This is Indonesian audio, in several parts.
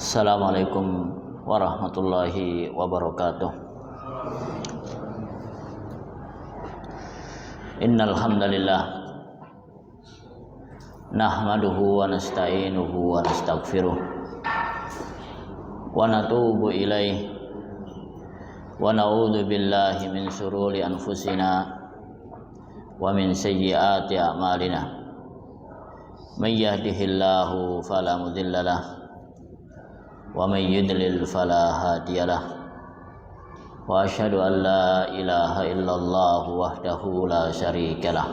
Assalamualaikum warahmatullahi wabarakatuh. Innal hamdalillah nahmaduhu wa nasta'inuhu wa nastaghfiruh wa natubu ilaihi wa na'udzu billahi min shururi anfusina wa min sayyiati a'malina. May yahdihillahu fala mudilla lahu wa may yudlil fala hadiyalah. Wa asyhadu an la ilaha illallah wahdahu la syarikalah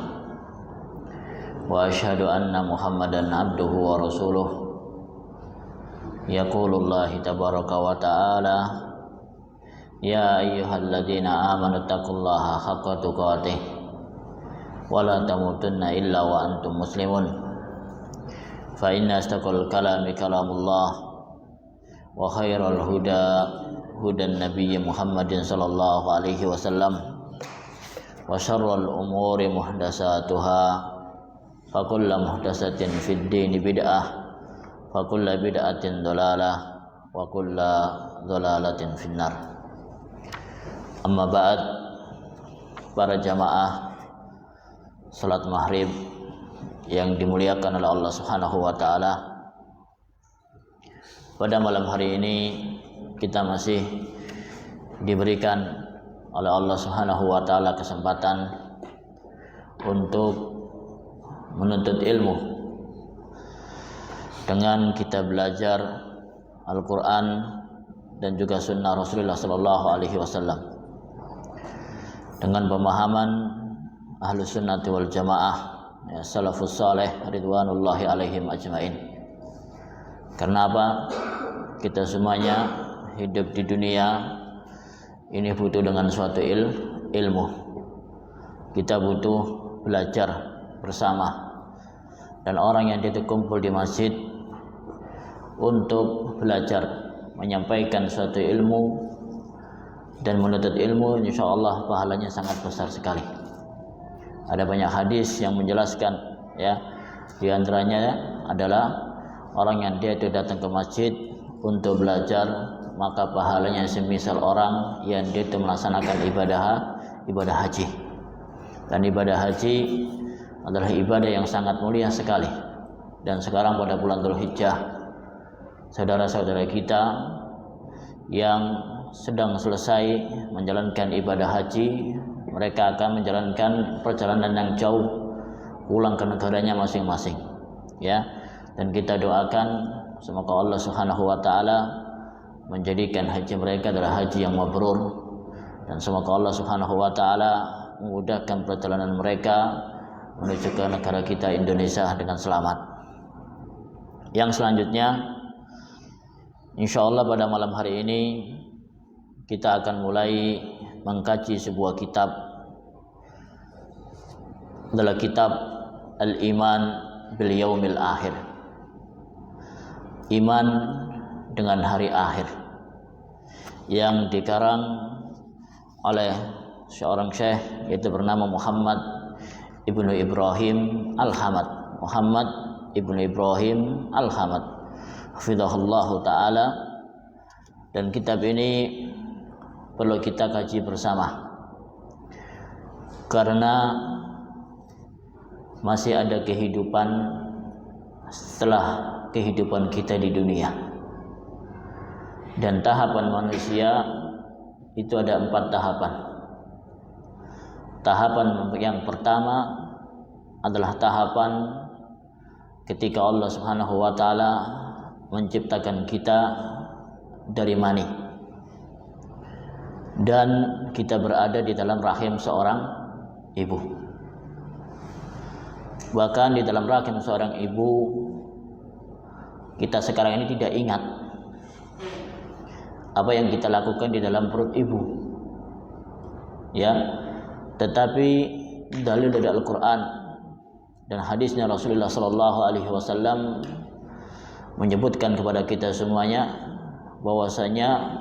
wa asyhadu anna Muhammadan abduhu wa rasuluh. Yaqulullahi tabaraka wa ta'ala, ya ayyuhalladzina amanu taqullaha haqqa tuqatih wa la tamutunna illa wa antum muslimun. Fa inna astaqal kalami kalamullah wa khairal huda hudan nabiyyi Muhammadin sallallahu alaihi wasallam wa syarrul umuri muhdatsatuha fa kullu muhdatsatin fid dini bid'ah fa kullu bid'atin dhalalah wa kullu dhalalatin finnar. Amma ba'd. Para jamaah salat maghrib yang dimuliakan oleh Allah Subhanahu wa taala, pada malam hari ini kita masih diberikan oleh Allah Subhanahu wa taala kesempatan untuk menuntut ilmu dengan kita belajar Al-Qur'an dan juga sunnah Rasulullah sallallahu alaihi wasallam dengan pemahaman Ahlus Sunnah wal Jamaah, ya, salafus saleh ridwanullahi alaihim ajmain. Karena apa? Kita semuanya hidup di dunia ini butuh dengan suatu ilmu. Kita butuh belajar bersama. Dan orang yang kumpul di masjid untuk belajar, menyampaikan suatu ilmu dan menuntut ilmu, insyaallah pahalanya sangat besar sekali. Ada banyak hadis yang menjelaskan, ya. Di antaranya adalah orang yang dia itu datang ke masjid untuk belajar, maka pahalanya semisal orang yang dia itu melaksanakan ibadah haji. Dan ibadah haji adalah ibadah yang sangat mulia sekali. Dan sekarang pada bulan Dzulhijjah, saudara-saudara kita yang sedang selesai menjalankan ibadah haji, mereka akan menjalankan perjalanan yang jauh pulang ke negaranya masing-masing, ya. Dan kita doakan semoga Allah Subhanahu wa taala menjadikan haji mereka adalah haji yang mabrur, dan semoga Allah Subhanahu wa taala memudahkan perjalanan mereka menuju ke negara kita Indonesia dengan selamat. Yang selanjutnya, insyaallah pada malam hari ini kita akan mulai mengkaji sebuah kitab, adalah kitab Al-Iman bil Yaumil Akhir, iman dengan hari akhir, yang dikarang oleh seorang syekh yaitu bernama Muhammad ibnu Ibrahim Al-Hamad. Muhammad ibnu Ibrahim Al-Hamad, hafizahullahu ta'ala. Dan kitab ini perlu kita kaji bersama, karena masih ada kehidupan setelah kehidupan kita di dunia. Dan tahapan manusia itu ada 4 tahapan. Tahapan yang pertama adalah tahapan ketika Allah Subhanahu wa taala menciptakan kita dari mani, dan kita berada di dalam rahim seorang ibu. Bahkan di dalam rahim seorang ibu, kita sekarang ini tidak ingat apa yang kita lakukan di dalam perut ibu, ya. Tetapi dalil dari Al-Quran dan hadisnya Rasulullah sallallahu alaihi wasallam menyebutkan kepada kita semuanya bahwasanya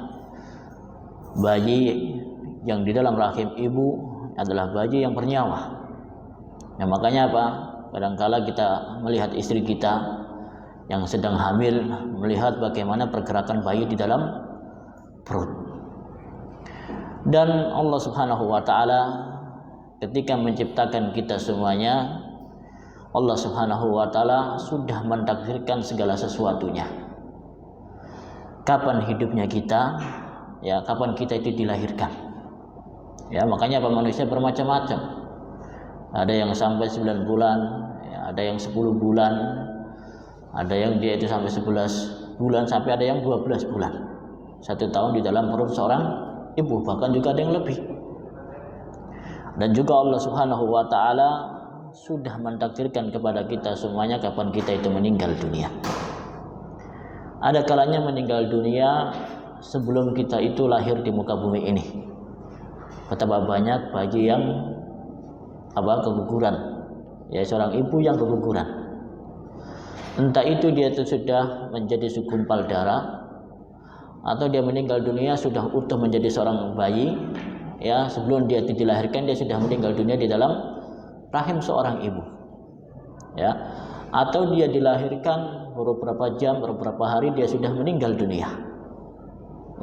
bayi yang di dalam rahim ibu adalah bayi yang bernyawa. Nah, makanya apa? Kadangkala kita melihat istri kita yang sedang hamil melihat bagaimana pergerakan bayi di dalam perut. Dan Allah Subhanahu wa taala ketika menciptakan kita semuanya, Allah Subhanahu wa taala sudah mentakdirkan segala sesuatunya. Kapan hidupnya kita, ya kapan kita itu dilahirkan. Ya, makanya manusia bermacam-macam. Ada yang sampai 9 bulan, ya, ada yang 10 bulan, ada yang dia itu sampai 11 bulan, sampai ada yang 12 bulan. 1 tahun di dalam perut seorang ibu, bahkan juga ada yang lebih. Dan juga Allah Subhanahu wa taala sudah mentakdirkan kepada kita semuanya kapan kita itu meninggal dunia. Ada kalanya meninggal dunia sebelum kita itu lahir di muka bumi ini. Betapa banyak bayi yang keguguran, ya seorang ibu yang keguguran. Entah itu dia itu sudah menjadi segumpal darah, atau dia meninggal dunia sudah utuh menjadi seorang bayi, ya sebelum dia dilahirkan dia sudah meninggal dunia di dalam rahim seorang ibu, ya, atau dia dilahirkan beberapa jam, beberapa hari dia sudah meninggal dunia,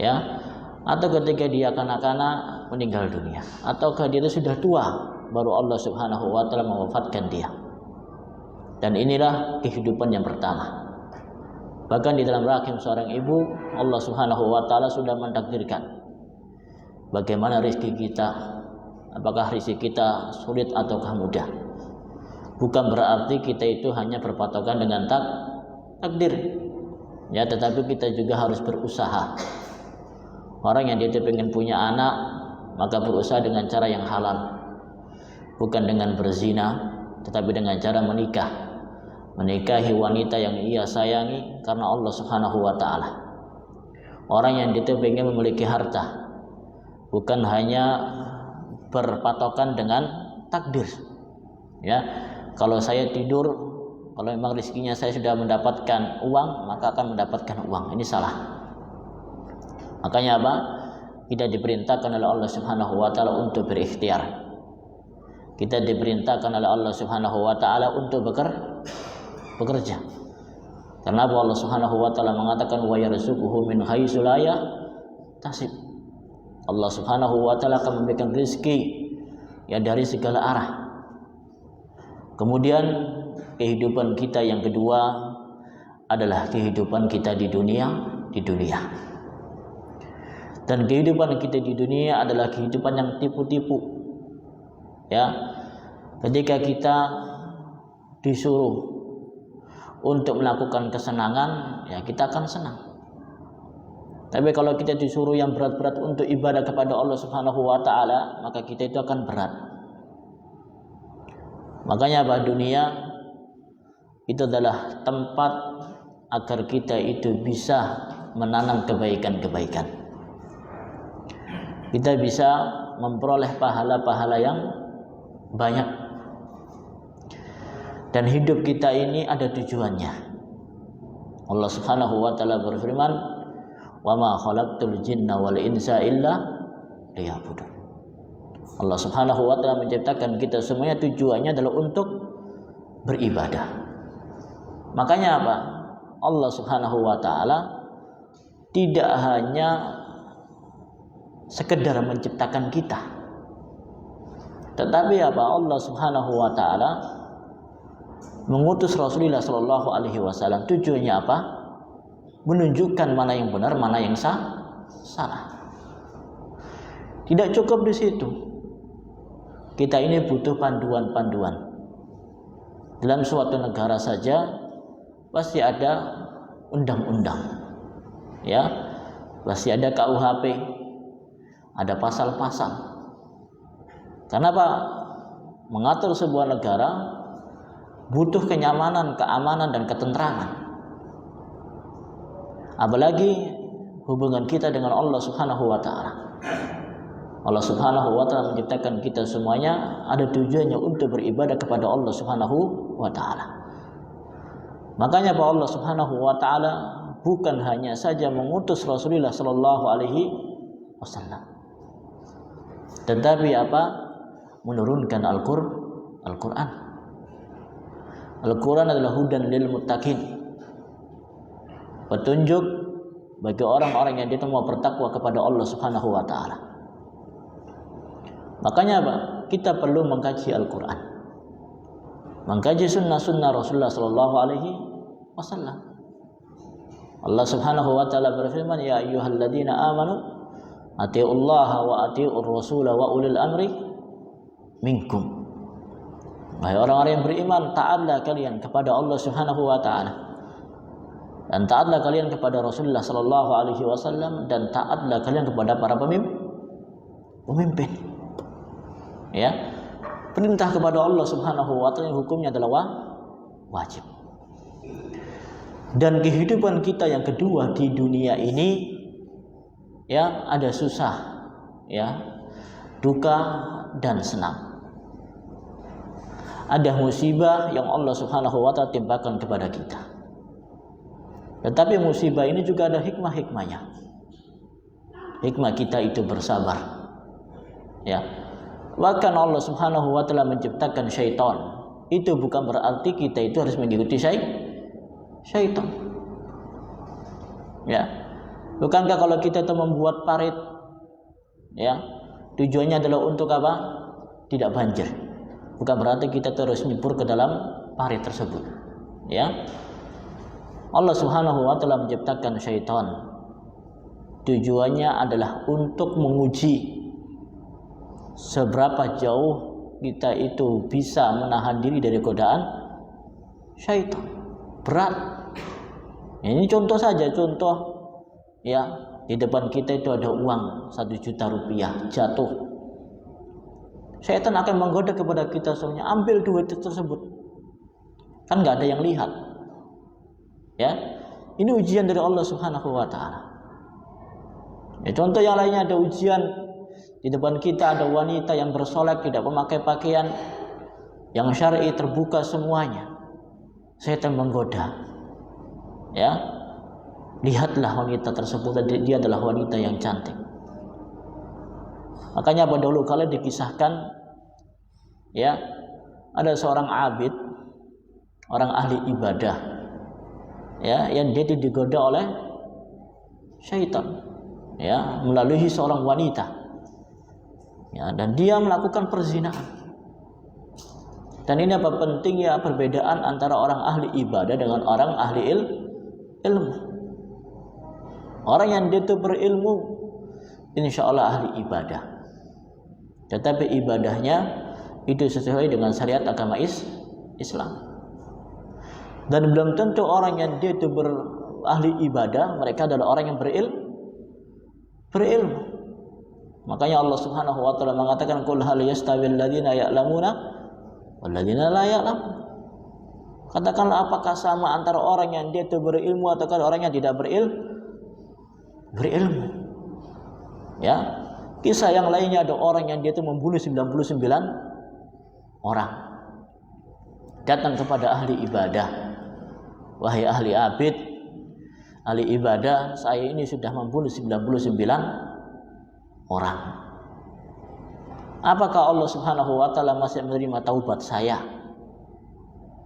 ya, atau ketika dia kanak-kanak meninggal dunia, ataukah dia itu sudah tua baru Allah Subhanahu wa taala mewafatkan dia. Dan inilah kehidupan yang pertama. Bahkan di dalam rahim seorang ibu, Allah Subhanahu wa taala sudah mentakdirkan bagaimana rezeki kita, apakah rezeki kita sulit ataukah mudah. Bukan berarti kita itu hanya berpatokan dengan takdir, ya, tetapi kita juga harus berusaha. Orang yang dia ingin punya anak, maka berusaha dengan cara yang halal, bukan dengan berzina, tetapi dengan cara menikahi wanita yang ia sayangi karena Allah Subhanahu wa taala. Orang yang dia ingin memiliki harta, bukan hanya berpatokan dengan takdir, ya. Kalau saya tidur, kalau memang rezekinya saya sudah mendapatkan uang, maka akan mendapatkan uang. Ini salah. Makanya apa? Kita diperintahkan oleh Allah Subhanahu wa taala untuk berikhtiar. Kita diperintahkan oleh Allah Subhanahu wa taala untuk bekerja. Karena Allah Subhanahu wa taala mengatakan wa yarzuquhu min haitsu la yahtasib. Allah Subhanahu wa taala akan memberikan rezeki ya dari segala arah. Kemudian kehidupan kita yang kedua adalah kehidupan kita di dunia. Dan kehidupan kita di dunia adalah kehidupan yang tipu-tipu. Ya. Ketika kita disuruh untuk melakukan kesenangan, ya kita akan senang. Tapi kalau kita disuruh yang berat-berat untuk ibadah kepada Allah Subhanahu wa taala, maka kita itu akan berat. Makanya dunia itu adalah tempat agar kita itu bisa menanam kebaikan-kebaikan. Kita bisa memperoleh pahala-pahala yang banyak. Dan hidup kita ini ada tujuannya. Allah Subhanahu wa taala berfirman, "Wa ma khalaqtul jinna wal insa illa liya'budun." Allah Subhanahu wa taala menciptakan kita semuanya tujuannya adalah untuk beribadah. Makanya apa? Allah Subhanahu wa taala tidak hanya sekedar menciptakan kita, tetapi apa? Allah Subhanahu wa taala mengutus Rasulullah Shallallahu Alaihi Wasallam. Tujuannya apa? Menunjukkan mana yang benar, mana yang salah. Tidak cukup di situ. Kita ini butuh panduan-panduan. Dalam suatu negara saja pasti ada undang-undang, ya, pasti ada KUHP, ada pasal-pasal. Karena apa? Mengatur sebuah negara butuh kenyamanan, keamanan, dan ketentraman. Apalagi hubungan kita dengan Allah Subhanahu wa taala. Allah Subhanahu wa taala menciptakan kita semuanya ada tujuannya untuk beribadah kepada Allah Subhanahu wa taala. Makanya Allah Subhanahu wa taala bukan hanya saja mengutus Rasulullah sallallahu alaihi wasallam, tetapi menurunkan Al-Qur'an. Al-Quran adalah hudan lil muttaqin, petunjuk bagi orang-orang yang dia mau bertakwa kepada Allah Subhanahu wa taala. Makanya apa? Kita perlu mengkaji Al-Qur'an. Mengkaji sunnah-sunnah Rasulullah sallallahu alaihi wasallam. Allah Subhanahu wa taala berfirman, "Ya ayyuhalladzina amanu atiiullaha wa atiiur rasula wa ulil amri minkum." Wahai orang-orang yang beriman, taatlah kalian kepada Allah Subhanahu wa taala. Dan taatlah kalian kepada Rasulullah sallallahu alaihi wasallam, dan taatlah kalian kepada para pemimpin. Ya. Perintah kepada Allah Subhanahu wa taala hukumnya adalah wajib. Dan kehidupan kita yang kedua di dunia ini, ya, ada susah, ya, duka dan senang. Ada musibah yang Allah Subhanahu wa taala timpakan kepada kita. Tetapi musibah ini juga ada hikmah-hikmahnya. Hikmah kita itu bersabar. Ya. Bahkan Allah Subhanahu wa taala menciptakan syaitan. Itu bukan berarti kita itu harus mengikuti syaitan. Ya. Bukankah kalau kita itu membuat parit, ya, tujuannya adalah untuk apa? Tidak banjir. Bukan berarti kita terus nyebur ke dalam parit tersebut. Ya. Allah Subhanahu wa taala menciptakan syaitan. Tujuannya adalah untuk menguji seberapa jauh kita itu bisa menahan diri dari godaan syaitan. Berat. Ini contoh saja, contoh, ya, di depan kita itu ada uang 1 juta rupiah jatuh. Syaitan akan menggoda kepada kita semuanya, ambil duit tersebut. Kan nggak ada yang lihat. Ya, ini ujian dari Allah Subhanahu wa taala. Ya, contoh yang lainnya ada ujian di depan kita, ada wanita yang bersolek tidak memakai pakaian yang syar'i, terbuka semuanya. Syaitan menggoda. Ya, lihatlah wanita tersebut, dia adalah wanita yang cantik. Makanya pada dulu kala dikisahkan, ya, ada seorang abid, orang ahli ibadah, ya, yang dia digoda oleh syaitan, ya, melalui seorang wanita, ya, dan dia melakukan perzinahan. Dan ini apa pentingnya perbedaan antara orang ahli ibadah dengan orang ahli ilmu. Orang yang dia itu berilmu, insya Allah ahli ibadah. Tetapi ibadahnya itu sesuai dengan syariat agama Islam. Dan belum tentu orang yang dia itu ahli ibadah, mereka adalah orang yang berilmu. Makanya Allah Subhanahu wa taala mengatakan, "Qul hal yastawil ladzina ya'lamuna wal ladzina la ya'lamun." Katakanlah, apakah sama antara orang yang dia itu berilmu atau orang yang tidak berilmu? Ya. Kisah yang lainnya ada orang yang dia itu membunuh 99 orang. Datang kepada ahli ibadah. Wahai ahli abid, ahli ibadah, saya ini sudah membunuh 99 orang. Apakah Allah Subhanahu wa taala masih menerima taubat saya?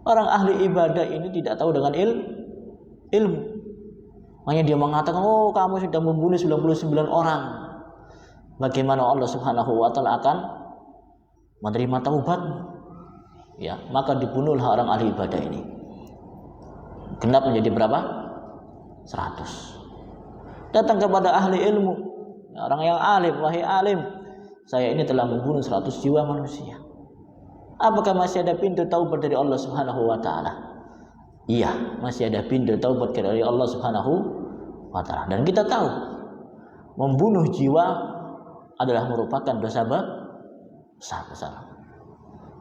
Orang ahli ibadah ini tidak tahu dengan ilmu. Makanya dia mengatakan, "Oh, kamu sudah membunuh 99 orang. Bagaimana Allah Subhanahu wa taala akan menerima taubat?" Ya, maka dibunuhlah orang ahli ibadah ini. Genap menjadi berapa? 100. Datang kepada ahli ilmu, orang yang alim, "Wahai alim, saya ini telah membunuh 100 jiwa manusia. Apakah masih ada pintu taubat dari Allah Subhanahu wa taala?" Iya, masih ada pintu taubat dari Allah Subhanahu wa taala. Dan kita tahu membunuh jiwa adalah merupakan dosa besar.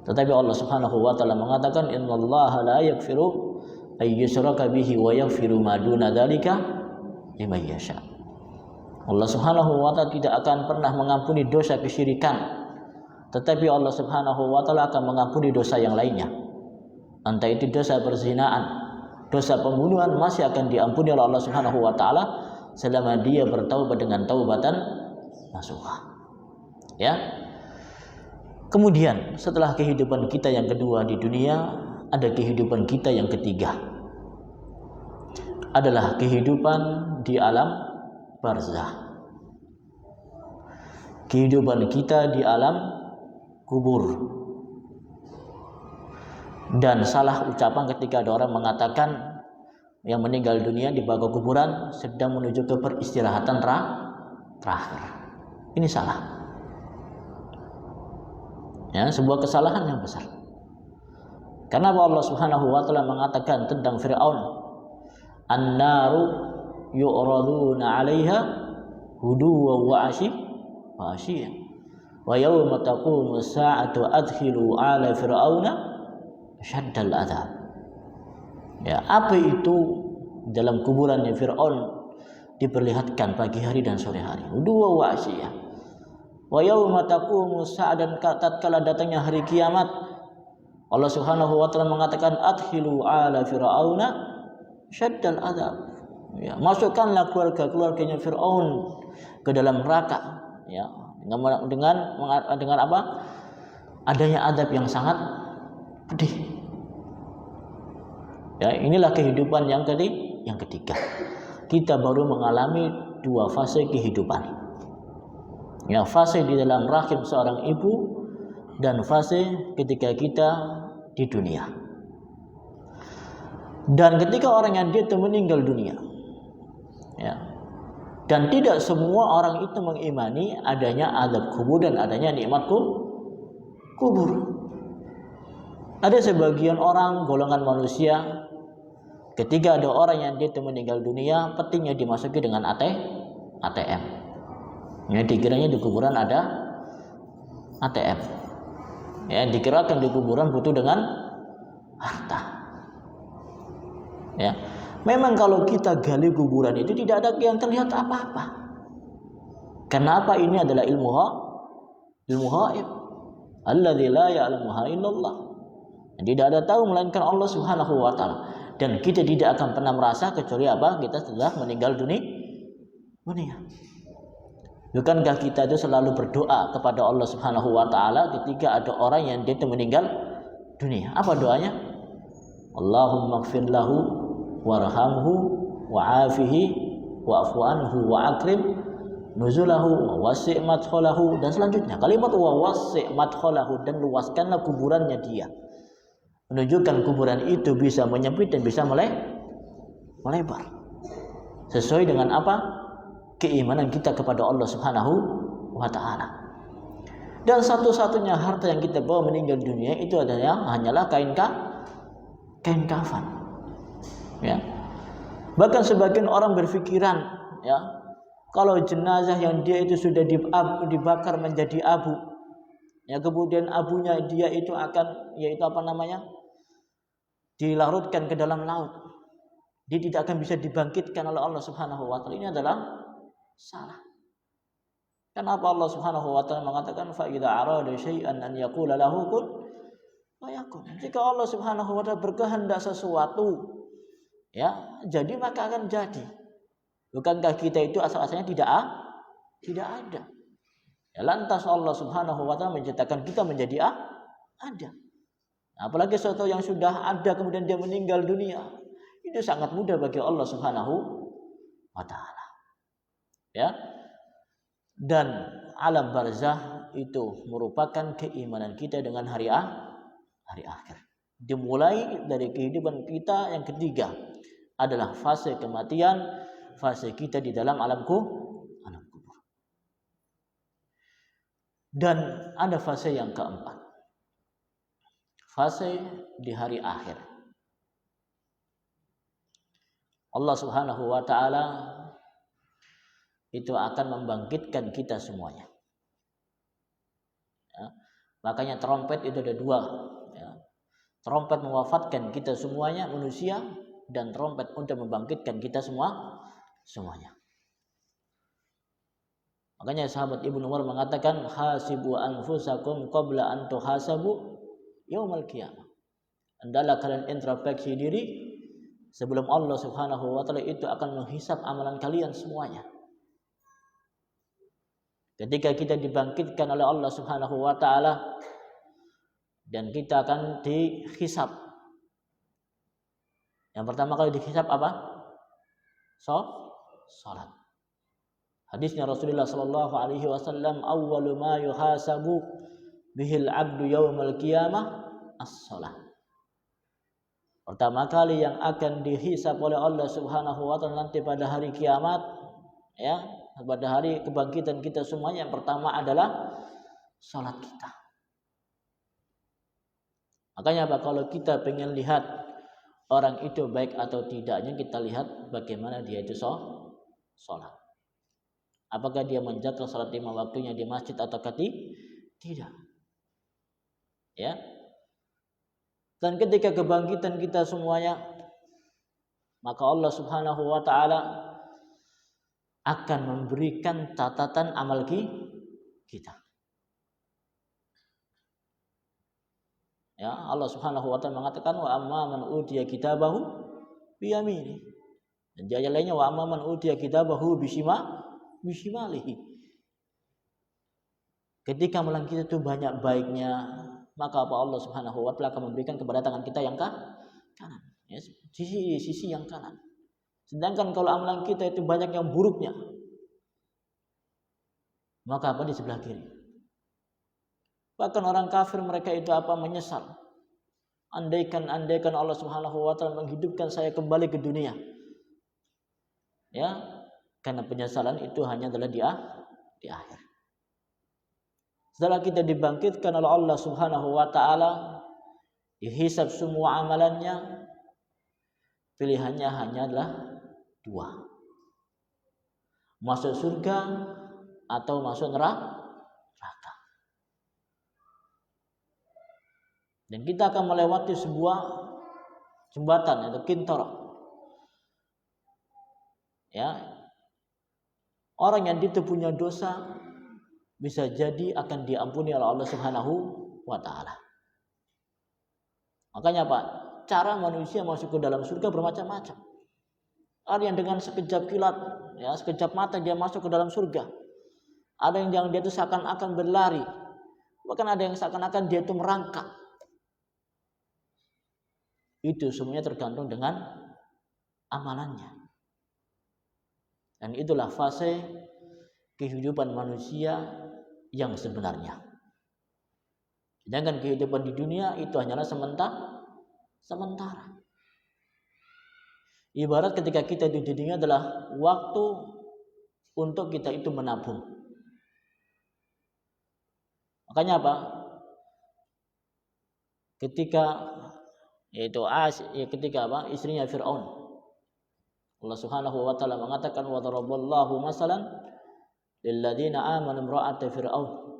Tetapi Allah Subhanahu wa taala mengatakan, "Innallaha la yaghfiru ay yushraka bihi wa yaghfiru ma duna dzalika liman yasha." Allah Subhanahu wa taala tidak akan pernah mengampuni dosa kesyirikan, tetapi Allah Subhanahu wa taala akan mengampuni dosa yang lainnya. Entah itu dosa perzinahan, dosa pembunuhan, masih akan diampuni oleh Allah Subhanahu wa taala selama dia bertaubat dengan taubatan nasuha. Ya. Kemudian setelah kehidupan kita yang kedua di dunia, ada kehidupan kita yang ketiga. adalah kehidupan di alam barzah. Kehidupan kita di alam kubur. Dan salah ucapan ketika ada orang mengatakan yang meninggal dunia di bawah kuburan sedang menuju ke peristirahatan terakhir. Ini salah. Ya, sebuah kesalahan yang besar. Karena Allah Subhanahu wa taala mengatakan tentang Firaun, "An-naru yu'raduna 'alaiha huduwan wa 'ashiyyan wa yawma taqumu as-sa'atu adkhilu 'ala fir'auna asyaddal 'adzab." Ya, apa itu dalam kuburannya Firaun diperlihatkan pagi hari dan sore hari. Huduwan wa 'ashiyyan. Wa yawma taqumu as-sa'atu, dan tatkala datangnya hari kiamat, Allah Subhanahu wa taala mengatakan adkhilu 'ala fir'auna syaddal 'adzab. Ya, masukkanlah keluarga-keluarganya Firaun ke dalam neraka, ya, dengan apa? Adanya azab yang sangat pedih. Ya, inilah kehidupan yang ketiga. Kita baru mengalami dua fase kehidupan. Ya, fase di dalam rahim seorang ibu dan fase ketika kita di dunia. Dan ketika orang yang dia itu meninggal dunia, ya, dan tidak semua orang itu mengimani adanya azab kubur dan adanya nikmat kubur. Ada sebagian orang golongan manusia, ketika ada orang yang dia itu meninggal dunia, petinya dimasuki dengan ATM. Ya, dikiranya di kuburan ada ATM. Ya, dikirakan di kuburan butuh dengan harta. Ya, memang kalau kita gali kuburan itu tidak ada yang terlihat apa-apa. Kenapa? Ini adalah ilmu ghaib. Alladzi la ya'lamuha illallah. Tidak ada tahu melainkan Allah Subhanahu wa taala. Dan kita tidak akan pernah merasa kecuali apa? Kita sudah meninggal dunia. Bukankah kita itu selalu berdoa kepada Allah Subhanahu wa taala ketika ada orang yang dia meninggal dunia? Apa doanya? Allahumma ighfir lahu warhamhu wa'afihi wa'fu anhu wa'akrim nuzulahu wa wasi' madkhalahu, dan selanjutnya kalimat wa wasi' madkhalahu, dan luaskanlah kuburannya dia. Menunjukkan kuburan itu bisa menyempit dan bisa melebar. Sesuai dengan apa? Keimanan kita kepada Allah Subhanahu wa taala. Dan satu-satunya harta yang kita bawa meninggal dunia itu adalah hanyalah kain kafan. Ya. Bahkan sebagian orang berpikiran, ya, kalau jenazah yang dia itu sudah dibakar menjadi abu, ya, kemudian abunya dia itu akan, yaitu apa namanya, dilarutkan ke dalam laut, dia tidak akan bisa dibangkitkan oleh Allah Subhanahu wa taala. Ini adalah salah. Kenapa Allah Subhanahu wa taala mengatakan fa idza arada syai'an an yaqula lahu kun fayakun. Jika Allah Subhanahu wa taala berkehendak sesuatu, ya, jadi maka akan jadi. Bukankah kita itu asal-asalnya tidak ada? Ya, lantas Allah Subhanahu wa taala menciptakan kita menjadi ada. Apalagi sesuatu yang sudah ada kemudian dia meninggal dunia, itu sangat mudah bagi Allah Subhanahu wa taala. Ya. Dan alam barzah itu merupakan keimanan kita dengan hari akhir. Dimulai dari kehidupan kita yang ketiga adalah fase kematian, fase kita di dalam alam kubur. Dan ada fase yang keempat, fase di hari akhir. Allah Subhanahu wa taala itu akan membangkitkan kita semuanya. Ya. Makanya trompet itu ada dua. Ya. Trompet mewafatkan kita semuanya manusia, dan trompet untuk membangkitkan kita semuanya. Makanya sahabat Ibnu Umar mengatakan hasibu anfusakum qabla an tuhasabu yaumal qiyamah. Hendaklah kalian introspeksi diri sebelum Allah Subhanahu wa taala itu akan menghisap amalan kalian semuanya. Ketika kita dibangkitkan oleh Allah Subhanahu wa taala dan kita akan dihisap. Yang pertama kali dihisap apa? salat. Hadisnya Rasulullah sallallahu alaihi wasallam, awwalu ma yuhasabu bihil 'abdu yaumal qiyamah as-shalah. Pertama kali yang akan dihisab oleh Allah Subhanahu wa taala nanti pada hari kiamat, ya, pada hari kebangkitan kita semuanya, yang pertama adalah salat kita. Makanya apa, kalau kita pengen lihat orang itu baik atau tidaknya, kita lihat bagaimana dia itu salat. Apakah dia menjaga salat 5 waktunya di masjid atau tidak? Ya. Dan ketika kebangkitan kita semuanya, maka Allah Subhanahu wa taala akan memberikan catatan amal kita. Ya, Allah Subhanahu wa taala mengatakan, wa amma man utiya kitabahu biyamini. Dan di ayat lainnya, wa amma man utiya kitabahu bishimalihi. Ketika amalan kita itu banyak baiknya, maka apa, Allah Subhanahu wa taala akan memberikan kepada tangan kita yang kanan, ya, sisi yang kanan. Sedangkan kalau amalan kita itu banyak yang buruknya, maka apa, di sebelah kiri. Bahkan orang kafir mereka itu apa, menyesal. Andaikan Allah Subhanahu wa taala menghidupkan saya kembali ke dunia. Ya, karena penyesalan itu hanya adalah di akhir. Setelah kita dibangkitkan oleh Allah Subhanahu wa taala, dihisab semua amalannya, pilihannya hanya adalah 2. Masuk surga atau masuk neraka. Dan kita akan melewati sebuah jembatan atau kintor. Ya. Orang yang itu punya dosa bisa jadi akan diampuni oleh Allah Subhanahu wa taala. Makanya Pak, cara manusia masuk ke dalam surga bermacam-macam. Ada yang dengan sekejap kilat, ya, sekejap mata dia masuk ke dalam surga. Ada yang dia itu seakan-akan berlari. Bahkan ada yang seakan-akan dia itu merangkak. Itu semuanya tergantung dengan amalannya. Dan itulah fase kehidupan manusia yang sebenarnya. Sedangkan kehidupan di dunia itu hanyalah sementara. Ibarat ketika kita di dunia adalah waktu untuk kita itu menabung. Makanya apa? Ketika istrinya Fir'aun, Allah Subhanahu wa taala mengatakan, wa daraballahu masalan lil ladzina amanu imra'ata fir'aun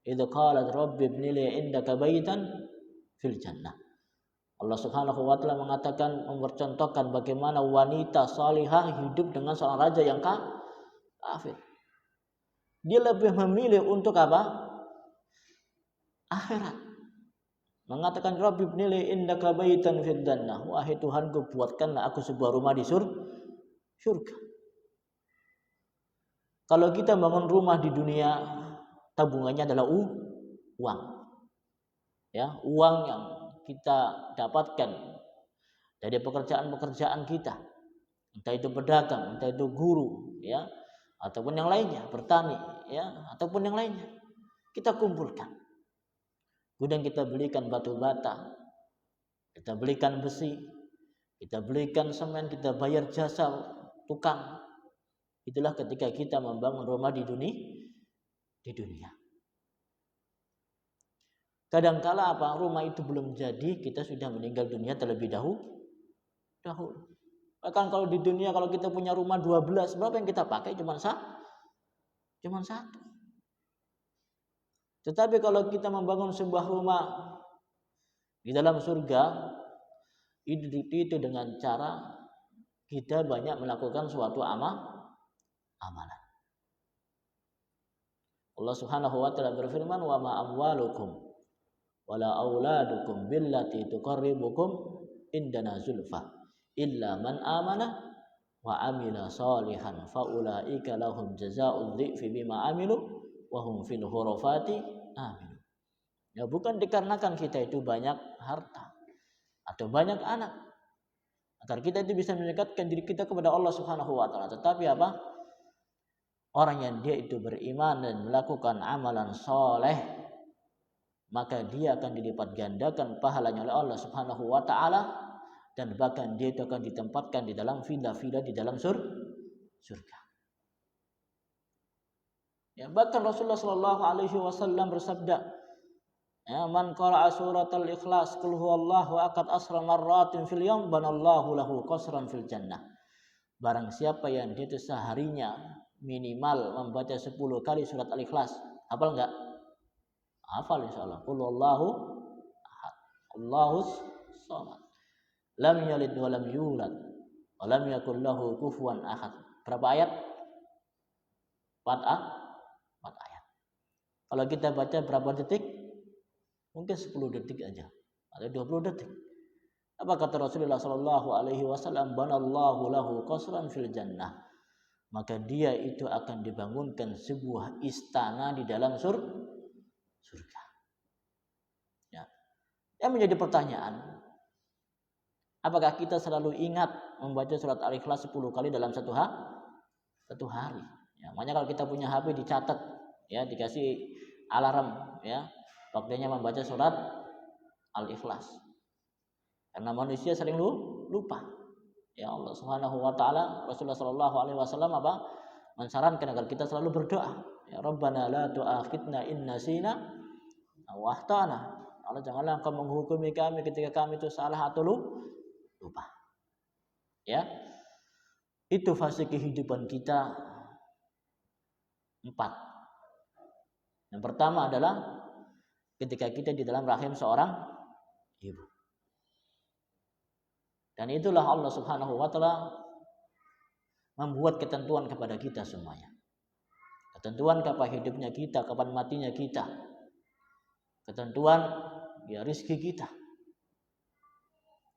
idz qalat rabbi ibni li 'indaka baitan fil jannah. Allah Subhanahu wa taala mengatakan, mempercontohkan bagaimana wanita salihah hidup dengan seorang raja yang kafir. Dia lebih memilih untuk apa? Akhirat. Mengatakan, rabbi ibni li 'indaka baitan fil jannah. Wahai Tuhanku, buatkanlah aku sebuah rumah di surga. Kalau kita bangun rumah di dunia, tabungannya adalah uang. Ya, uang yang kita dapatkan dari pekerjaan-pekerjaan kita. Entah itu pedagang, entah itu guru, ya, ataupun yang lainnya, bertani, ya, ataupun yang lainnya. Kita kumpulkan. Kemudian kita belikan batu bata, kita belikan besi, kita belikan semen, kita bayar jasa tukang. Itulah ketika kita membangun rumah di dunia. Kadangkala apa, rumah itu belum jadi, kita sudah meninggal dunia terlebih dahulu. Bahkan kalau di dunia, kalau kita punya rumah 12, berapa yang kita pakai? Cuma satu. Tetapi kalau kita membangun sebuah rumah di dalam surga, itu dengan cara kita banyak melakukan suatu amalan. Allah Subhanahu wa taala berfirman, wa ma amwalukum wala auladukum billati tuqarribukum indana zulfa illa man amana wa amila salihan faulaika lahum jazaa'ud dhi'fi bima amilu wa hum fil ghurafati amin. Ya, bukan dikarenakan kita itu banyak harta atau banyak anak Agar kita itu bisa mendekatkan diri kita kepada Allah Subhanahu wa taala. Tetapi apa? Orang yang dia itu beriman dan melakukan amalan soleh, maka dia akan dilipat gandakan pahalanya oleh Allah Subhanahu wa taala, dan bahkan dia itu akan ditempatkan di dalam villa-villa di dalam surga. Ya, bahkan Rasulullah sallallahu alaihi wasallam bersabda, ya, man qara'a suratal ikhlas qul huwallahu ahad asra marratin fil yawm banallahu lahu qasran fil jannah. Barang siapa yang dia itu seharinya minimal membaca 10 kali surat al-ikhlas, hafal enggak? Hafal insyaallah. Qul huwallahu ahad, Allahus samad, lam yalid wa lam yulad wa lam yakul lahu kufuwan ahad. Berapa ayat? 4 ayat. Kalau kita baca berapa detik? Mungkin 10 detik aja atau 20 detik. Apa kata Rasulullah sallallahu alaihi wasallam? Banallahu lahu qasran fil jannah. Maka dia itu akan dibangunkan sebuah istana di dalam surga. Ya. Yang menjadi pertanyaan, apakah kita selalu ingat membaca surat Al-Ikhlas 10 kali dalam satu hari? Ya, makanya kalau kita punya HP dicatat, ya, dikasih alarm, ya, waktunya membaca surat Al-Ikhlas. Karena manusia sering lupa. Ya, Allah Subhanahu wa taala, Rasulullah sallallahu alaihi wasallam apa? Mensarankan agar kita selalu berdoa. Ya Rabbana la tu'akhidna in nasina aw akhtana. Allah, janganlah Engkau menghukumi kami ketika kami itu salah atau lupa. Ya. Itu fase kehidupan kita 4. Yang pertama adalah ketika kita di dalam rahim seorang ibu. Dan itulah Allah Subhanahu wa taala membuat ketentuan kepada kita semuanya. Ketentuan kapan hidupnya kita, kapan matinya kita. Ketentuan ya rezeki kita.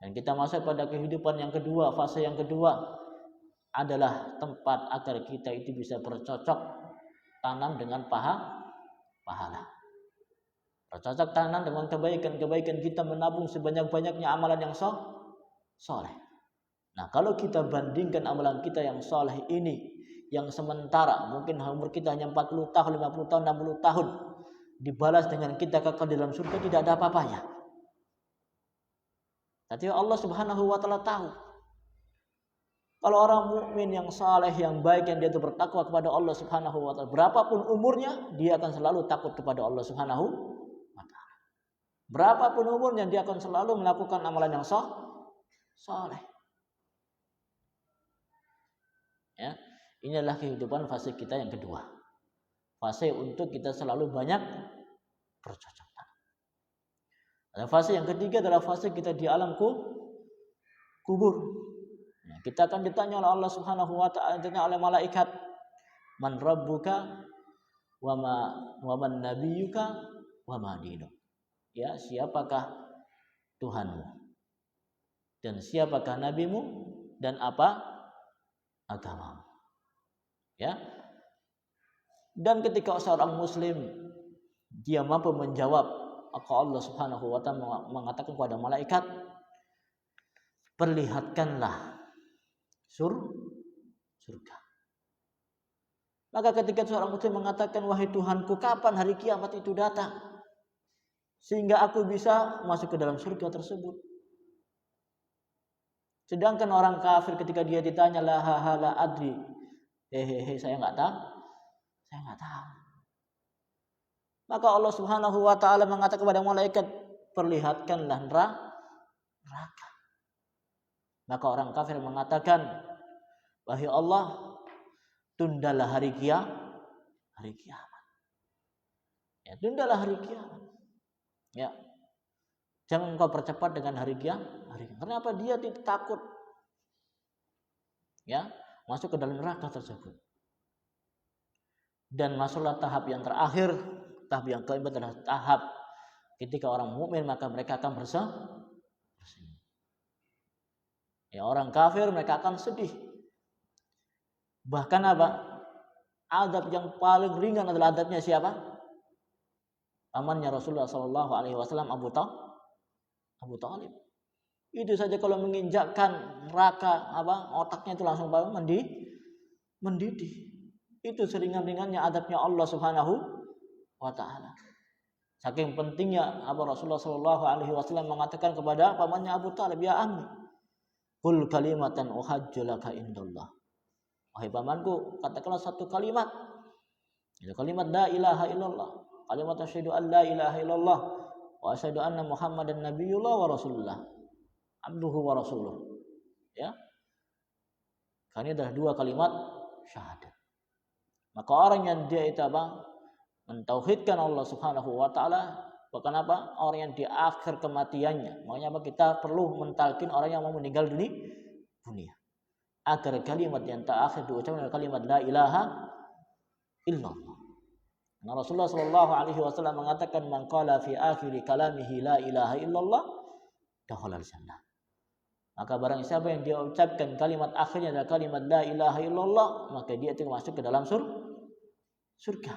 Dan kita masuk pada kehidupan yang kedua, fase yang kedua adalah tempat agar kita itu bisa bercocok tanam dengan pahala. Bercocok tanam dengan kebaikan-kebaikan kita, menabung sebanyak-banyaknya amalan yang soleh. Nah, kalau kita bandingkan amalan kita yang soleh ini, yang sementara mungkin umur kita hanya 40 tahun, 50 tahun, 60 tahun, dibalas dengan kita kekal di dalam surga, tidak ada apa-apanya. Tapi Allah Subhanahu wa taala tahu. Kalau orang mukmin yang saleh, yang baik, yang dia itu bertakwa kepada Allah Subhanahu wa taala, berapapun umurnya, dia akan selalu takut kepada Allah Subhanahu wa taala. Berapapun umurnya, dia akan selalu melakukan amalan yang saleh. Ya, inilah kehidupan fase kita yang kedua. Fase untuk kita selalu banyak bercocok tanam. Ada fase yang ketiga adalah fase kita di alam kubur. Nah, kita akan ditanya oleh Allah Subhanahu wa taala, ditanya oleh malaikat, "Man rabbuka wa man nabiyyuka wa ma dinuk?" Ya, siapakah Tuhanmu? Dan siapakah nabimu dan apa agamamu? Ya. Dan ketika seorang muslim dia mampu menjawab, maka Allah Subhanahu wa taala mengatakan kepada malaikat, perlihatkanlah surga. Maka ketika seorang muslim mengatakan, wahai Tuhanku, kapan hari kiamat itu datang sehingga aku bisa masuk ke dalam surga tersebut? Sedangkan orang kafir ketika dia ditanya, la adri, saya nggak tahu. Maka Allah Subhanahu wa taala mengatakan kepada malaikat, perlihatkanlah neraka. Maka orang kafir mengatakan, wahai Allah, tundalah hari kiamat. Ya, tundalah hari kiamat. Ya. Jangan engkau percepat dengan hari kiamat. Kenapa dia takut? Ya, masuk ke dalam neraka tersebut. Dan masuklah tahap yang terakhir, tahap yang keempat adalah tahap ketika orang mukmin maka mereka akan bersenyum. Ya, orang kafir mereka akan sedih. Bahkan apa? Adab yang paling ringan adalah adabnya siapa? Pamannya Rasulullah sallallahu alaihi wasallam, Abu Talib. Itu saja kalau menginjakkan neraka otaknya itu langsung mendidih. Itu seringan-ringannya adabnya Allah Subhanahu wa taala. Saking pentingnya Rasulullah sallallahu alaihi wasallam mengatakan kepada pamannya Abu Thalib, "Ya ammi, qul kalimatan uhajju laka indallah." Wahai pamanku, katakanlah satu kalimat. Itu kalimat la ilaha illallah. Kalimat asyhadu an la ilaha illallah wa asyhadu anna Muhammadan nabiyullah wa rasulullah. Abduhu wa rasuluh. Ya. Karena ini adalah dua kalimat syahadat. Maka orang yang dia itu mentauhidkan Allah Subhanahu wa taala, bahkan orang yang di akhir kematiannya. Makanya kita perlu mentalkin orang yang mau meninggal dunia. Agar kalimat yang terakhir diucapkan adalah kalimat la ilaha illallah. Nah, Rasulullah sallallahu alaihi wasallam mengatakan man qala fi akhir kalamihi la ilaha illallah dakhala al-jannah. Maka barang siapa yang dia ucapkan kalimat akhirnya adalah kalimat la ilaha illallah, maka dia itu masuk ke dalam surga.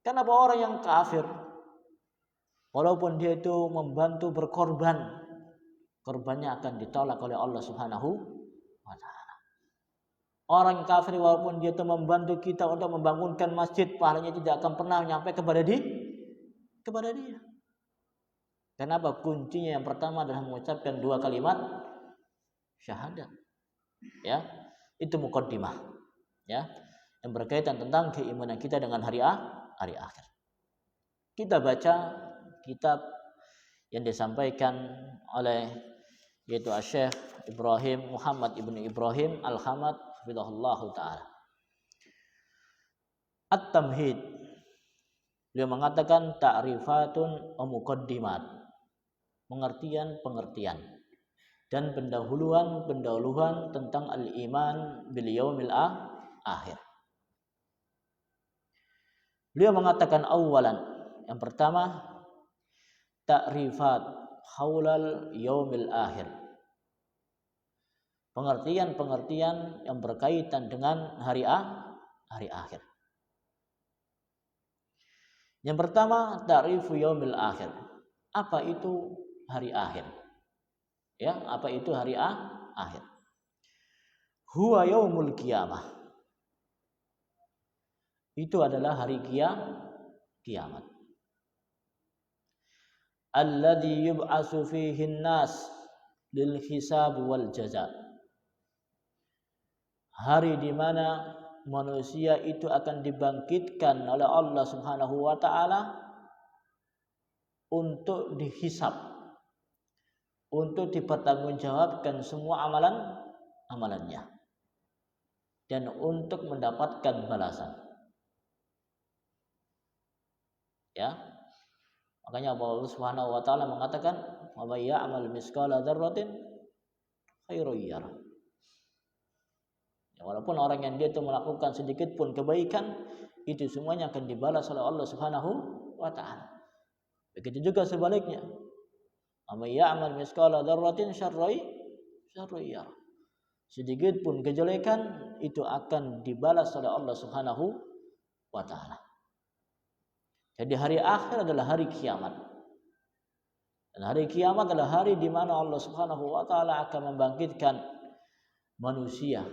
Kenapa orang yang kafir, walaupun dia itu membantu berkorban, korbannya akan ditolak oleh Allah Subhanahu wa taala. Orang kafir walaupun dia itu membantu kita untuk membangunkan masjid, pahalanya tidak akan pernah nyampe kepada dia. Kenapa? Kuncinya yang pertama adalah mengucapkan dua kalimat syahadat. Ya, itu muqaddimah. Ya, yang berkaitan tentang keimanan kita dengan hari akhir. Kita baca kitab yang disampaikan oleh yaitu Syekh Ibrahim Muhammad ibnu Ibrahim Al-Hamad hafizahullahu taala. At-Tamhid. Beliau mengatakan ta'rifatun wa muqaddimat. Pengertian dan pendahuluan tentang al-iman bil yaumil akhir. Beliau mengatakan awalan, yang pertama ta'rifat haulal yaumil akhir. Pengertian yang berkaitan dengan hari akhir. Yang pertama ta'rifu yaumil akhir. Apa itu hari akhir? Ya, apa itu hari akhir? Huwa yaumul qiyamah. Itu adalah hari kiamat. Alladzi yub'atsu fihi an-nas lil hisab wal jaza. Hari di mana manusia itu akan dibangkitkan oleh Allah Subhanahu wa taala untuk dihisab, untuk dipertanggungjawabkan semua amalannya dan untuk mendapatkan balasan. Ya. Makanya Allah Subhanahu wa taala mengatakan, "Wa may ya'mal misqala dzarratin khairan yarah." Ya, walaupun orang yang dia itu melakukan sedikit pun kebaikan, itu semuanya akan dibalas oleh Allah Subhanahu wa taala. Begitu juga sebaliknya. May ya'mal misqala dzarratin syarran yarah. Sedikit pun kejelekan itu akan dibalas oleh Allah Subhanahu wa taala. Jadi hari akhir adalah hari kiamat. Dan hari kiamat adalah hari di mana Allah Subhanahu wa taala akan membangkitkan manusia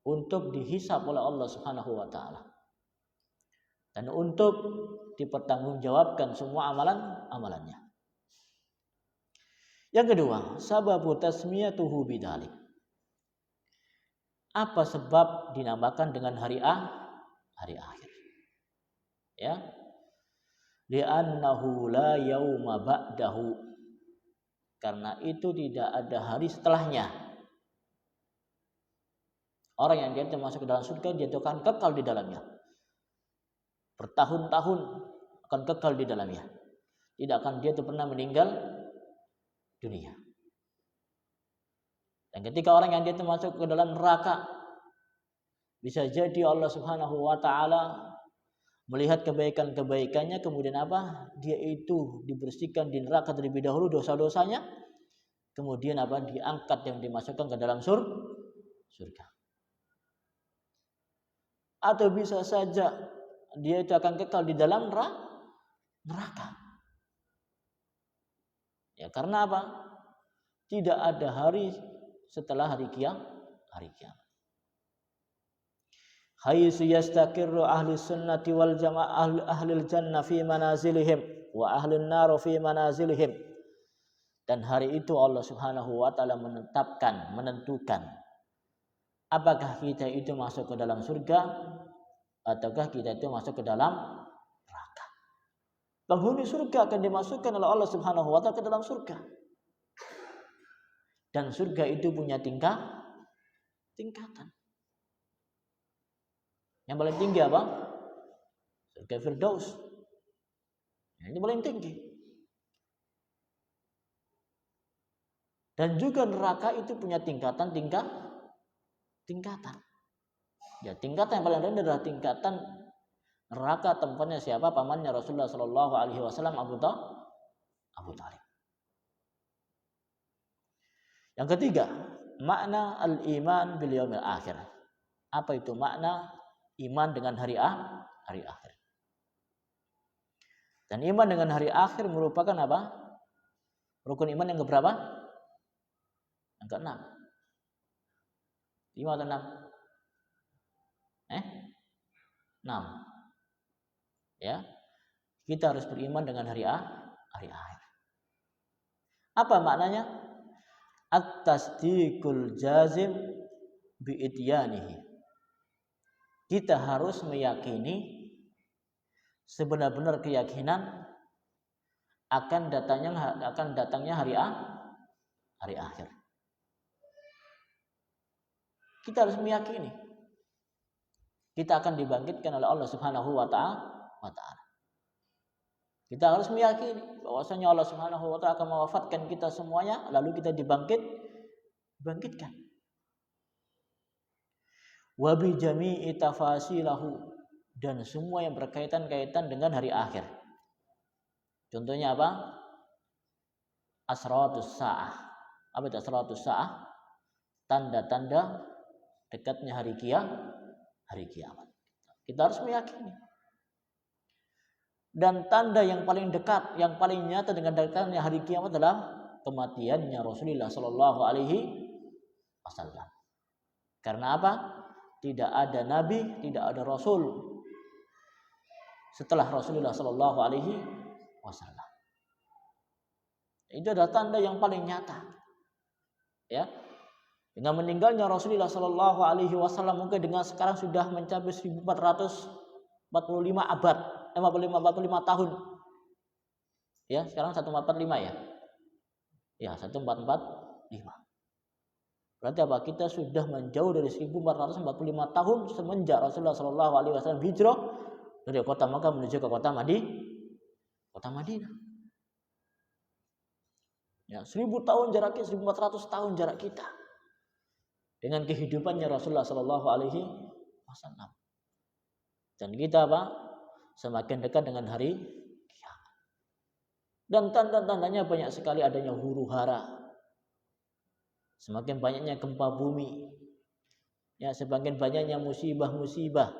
untuk dihisab oleh Allah Subhanahu wa taala. Dan untuk dipertanggungjawabkan semua amalannya. Yang kedua, sababu tasmiyatuhu bidzalik. Apa sebab dinamakan dengan hari akhir? Ya. Li'annahu la yauma ba'dahu. Karena itu tidak ada hari setelahnya. Orang yang dia masuk ke dalam surga, dia akan kekal di dalamnya. Bertahun-tahun akan kekal di dalamnya. Tidak akan dia itu pernah meninggal dunia. Dan ketika orang yang dia itu masuk ke dalam neraka, bisa jadi Allah Subhanahu wa taala melihat kebaikan-kebaikannya, kemudian dia itu dibersihkan di neraka terlebih dahulu dosa-dosanya, kemudian diangkat yang dimasukkan ke dalam surga. Atau bisa saja dia itu akan kekal di dalam neraka. Ya, karena apa? Tidak ada hari setelah hari kiamat. Haitsu yastaqirru ahli sunnati wal jamaah ahli jannah fi manazilihim wa ahli an-nar fi manazilihim. Dan hari itu Allah Subhanahu wa taala menentukan apakah kita itu masuk ke dalam surga ataukah kita itu masuk ke dalam neraka. Penghuni surga akan dimasukkan oleh Allah Subhanahu wa taala ke dalam surga. Dan surga itu punya tingkatan. Yang paling tinggi apa? Surga Firdaus. Ini paling tinggi. Dan juga neraka itu punya tingkatan. Ya, tingkatan yang paling rendah adalah tingkatan neraka, tempatnya siapa? Pamannya Rasulullah Shallallahu Alaihi Wasallam, Abu Talib. Yang ketiga, makna al-iman bil yaumil akhir. Apa itu makna iman dengan hari akhir? Dan iman dengan hari akhir merupakan apa? Rukun iman yang keberapa? Yang ke-6. 5 atau 6? 6. Ya. Kita harus beriman dengan hari akhir. Apa maknanya? At-tasdiqul jazim bi ityanihi. Kita harus meyakini sebenar-benar keyakinan akan datangnya hari akhir. Kita harus meyakini kita akan dibangkitkan oleh Allah Subhanahu wa taala. Kita harus meyakini bahwasanya Allah Subhanahu wa taala akan mewafatkan kita semuanya, lalu kita dibangkitkan. Wa bi jami'i tafasilahu, dan semua yang berkaitan dengan hari akhir. Contohnya apa? Asratus sa'ah. Apa itu asratus sa'ah? Tanda-tanda dekatnya hari kiamat. Kita harus meyakini. Dan tanda yang paling dekat, yang paling nyata dengan dekatnya hari kiamat adalah kematiannya Rasulullah Sallallahu Alaihi Wasallam. Karena apa? Tidak ada nabi, tidak ada rasul setelah Rasulullah Sallallahu Alaihi Wasallam. Itu adalah tanda yang paling nyata. Ya, dengan meninggalnya Rasulullah Sallallahu Alaihi Wasallam, mungkin dengan sekarang sudah mencapai 1445 abad, 45 tahun. Ya, sekarang 1445 ya. Ya, 1445. Berarti apa? Kita sudah menjauh dari 1445 tahun semenjak Rasulullah Sallallahu Alaihi Wasallam hijrah dari kota Makkah menuju ke kota Madinah. Ya, 1000 tahun jaraknya, 1400 tahun jarak kita dengan kehidupannya Rasulullah Sallallahu Alaihi Wasallam. Dan kita apa? Semakin dekat dengan hari kiamat. Dan tanda-tandanya banyak sekali, adanya huru hara. Semakin banyaknya gempa bumi, ya, semakin banyaknya musibah-musibah,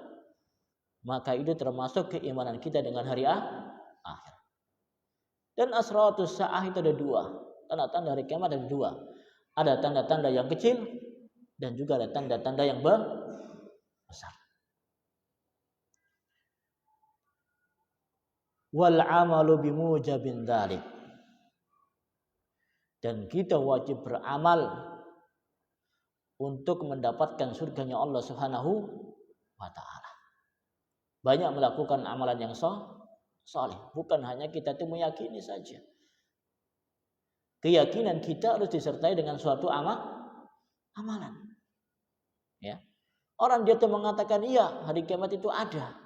maka itu termasuk keimanan kita dengan hari akhir. Dan asratus sa'ah itu ada 2. Tanda-tanda hari kiamat ada 2. Ada tanda-tanda yang kecil dan juga ada tanda-tanda yang besar. Wal amalu bimujabin dzalik. Dan kita wajib beramal untuk mendapatkan surganya Allah Subhanahu wa taala. Banyak melakukan amalan yang saleh, bukan hanya kita itu meyakini saja. Keyakinan kita harus disertai dengan suatu amalan. Ya. Orang dia itu mengatakan iya, hari kiamat itu ada.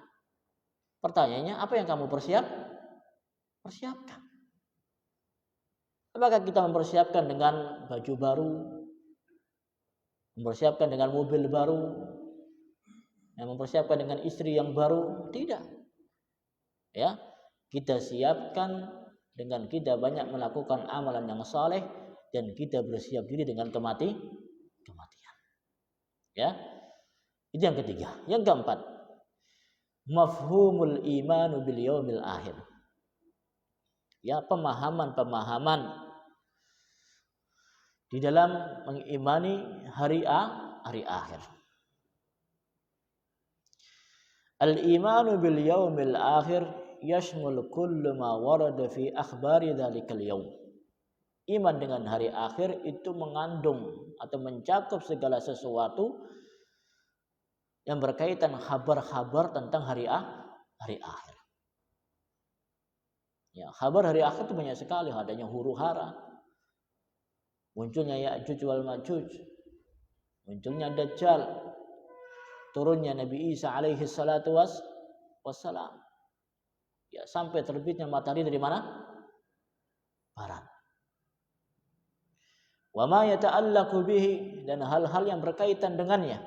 Pertanyaannya, apa yang kamu persiapkan? Apakah kita mempersiapkan dengan baju baru, mempersiapkan dengan mobil baru, yang mempersiapkan dengan istri yang baru? Tidak. Ya, kita siapkan dengan kita banyak melakukan amalan yang saleh dan kita bersiap diri dengan kematian. Ya, itu yang ketiga. Yang keempat, mafhumul imanu bil yaumil akhir. Ya, pemahaman di dalam mengimani hari akhir. Al-imanu bil yaumil akhir yashmul kullu ma warada fi akhbari dzalikal yaum. Iman dengan hari akhir itu mengandung atau mencakup segala sesuatu yang berkaitan kabar-kabar tentang hari akhir. Ya, kabar hari akhir itu banyak sekali, adanya huru-hara, munculnya Ya'juj wal Ma'juj, munculnya Dajjal, turunnya Nabi Isa alaihi salatu wassalam. Ya, sampai terbitnya matahari dari mana? Barat. Wa ma yata'allaqu bihi, dan hal-hal yang berkaitan dengannya.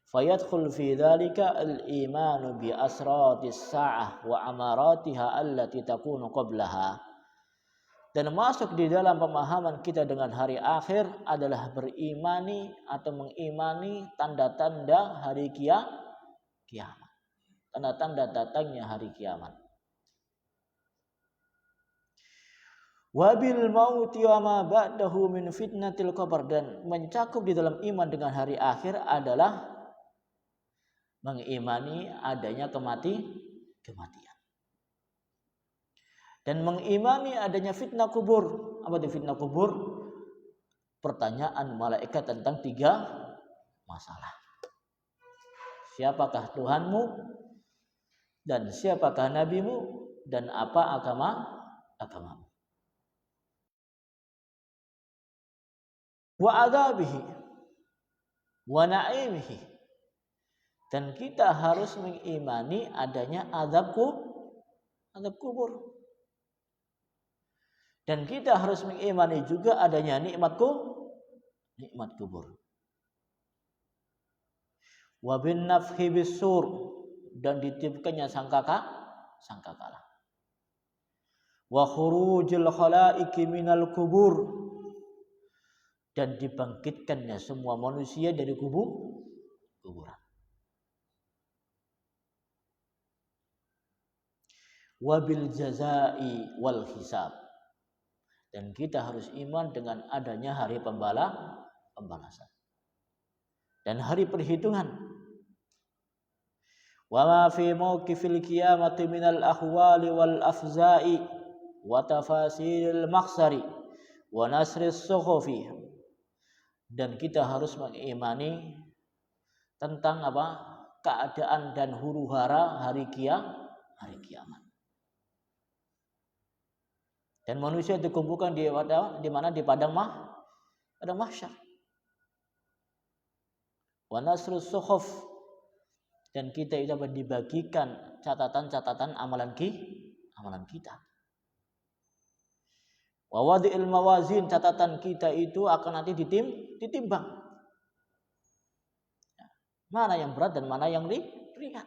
Fayadkhul fi dzalika al-iman bi asratis sa'ah wa amaratiha allati takunu qablaha. Dan masuk di dalam pemahaman kita dengan hari akhir adalah berimani atau mengimani tanda-tanda hari kiamat. Tanda-tanda datangnya hari kiamat. Wabil mauti wa ma ba'dahu min fitnatil qabr, dan mencakup di dalam iman dengan hari akhir adalah mengimani adanya kematian. Dan mengimani adanya fitnah kubur. Apa itu fitnah kubur? Pertanyaan malaikat tentang 3 masalah. Siapakah Tuhanmu? Dan siapakah nabimu? Dan apa agamamu? Wa adzabihi wa na'imihi. Dan kita harus mengimani adanya azab kubur. Dan kita harus mengimani juga adanya nikmat kubur. Wa bin nafhi bis-sur, dan ditiupkannya sangkakala. Wa khurujul khalaiqi minal kubur, dan dibangkitkannya semua manusia dari kuburan. Wabil jazai wal hisab, dan kita harus iman dengan adanya hari pembalasan dan hari perhitungan. Wa ma fi mauqifil qiyamati minal ahwali wal afza'i wa tafasilil makhsari wa nasris suhufi, dan kita harus mengimani tentang keadaan dan huru-hara hari kiamat. Dan manusia dikumpulkan di mana? Di padang mahsyar. Wa nasrus suhuf, dan kita itu dapat dibagikan catatan-catatan amalan kita. Wa wadi'il mawazin, catatan kita itu akan nanti ditimbang. Mana yang berat dan mana yang ringan.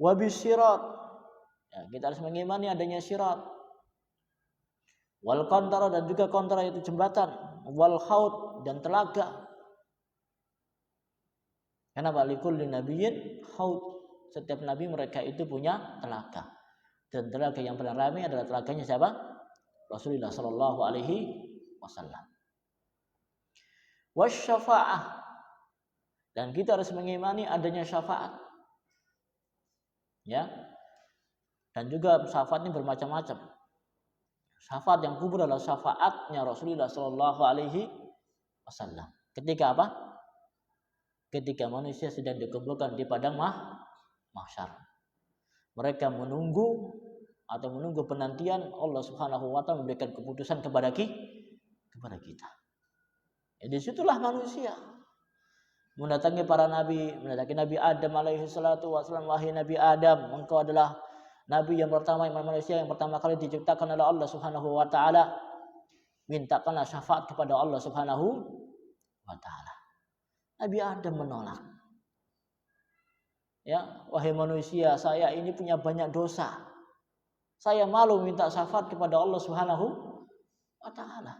Wa bisirat, ya, kita harus mengimani adanya sirat. Wal qantara, dan juga qantara itu jembatan. Wal haud, dan telaga. Kenapa? Likulli nabiyyin haud, setiap nabi mereka itu punya telaga. Dan telaga yang paling ramai adalah telaganya siapa? Rasulullah sallallahu alaihi wasallam. Wasyafa'ah, dan kita harus mengimani adanya syafaat. Ya. Dan juga syafaat ini bermacam-macam. Syafaat yang kubur adalah syafaatnya Rasulullah sallallahu alaihi wasallam. Ketika apa? Ketika manusia sedang dikumpulkan di padang mahsyar. Mereka menunggu penantian Allah Subhanahu wa taala memberikan keputusan kepada kita. Ya, disitulah manusia mendatangi para nabi, mendatangi Nabi Adam alaihi salatu wasallam. Wahai Nabi Adam, engkau adalah nabi yang pertama, manusia yang pertama kali diciptakan oleh Allah Subhanahu wa taala. Mintakanlah syafaat kepada Allah Subhanahu wa taala. Nabi Adam menolak. Ya, wahai manusia, saya ini punya banyak dosa. Saya malu minta syafaat kepada Allah Subhanahu wa taala.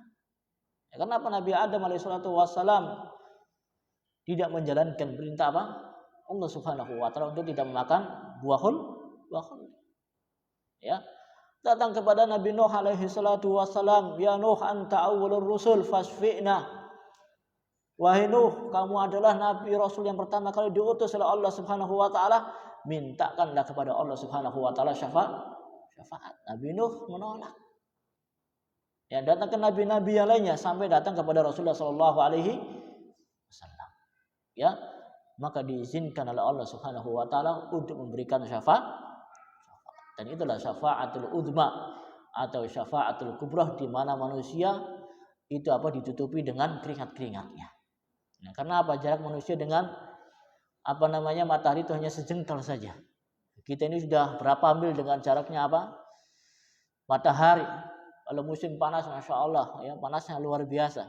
Ya, kenapa Nabi Adam alaihi salatu wasallam tidak menjalankan perintah Allah Subhanahu wa taala untuk tidak memakan buah khuld? Ya. Datang kepada Nabi Nuh alaihi salatu wassalam, "Ya Nuh, anta awwalur rusul fasfi'na." Wahai Nuh, kamu adalah nabi rasul yang pertama kali diutus oleh Allah Subhanahu wa taala, mintakanlah kepada Allah Subhanahu wa taala syafaat. Nabi Nuh menolak. Ya, datang ke nabi-nabi yang lainnya sampai datang kepada Rasulullah sallallahu alaihi wasallam. Ya, maka diizinkan oleh Allah Subhanahu wa taala untuk memberikan syafaat. Dan itulah syafaatul uzma atau syafaatul kubra, di mana manusia itu ditutupi dengan keringat-keringatnya. Nah, karena jarak manusia dengan matahari itu hanya sejengkal saja. Kita ini sudah berapa mil dengan jaraknya matahari. Kalau musim panas, masya Allah, ya panasnya luar biasa.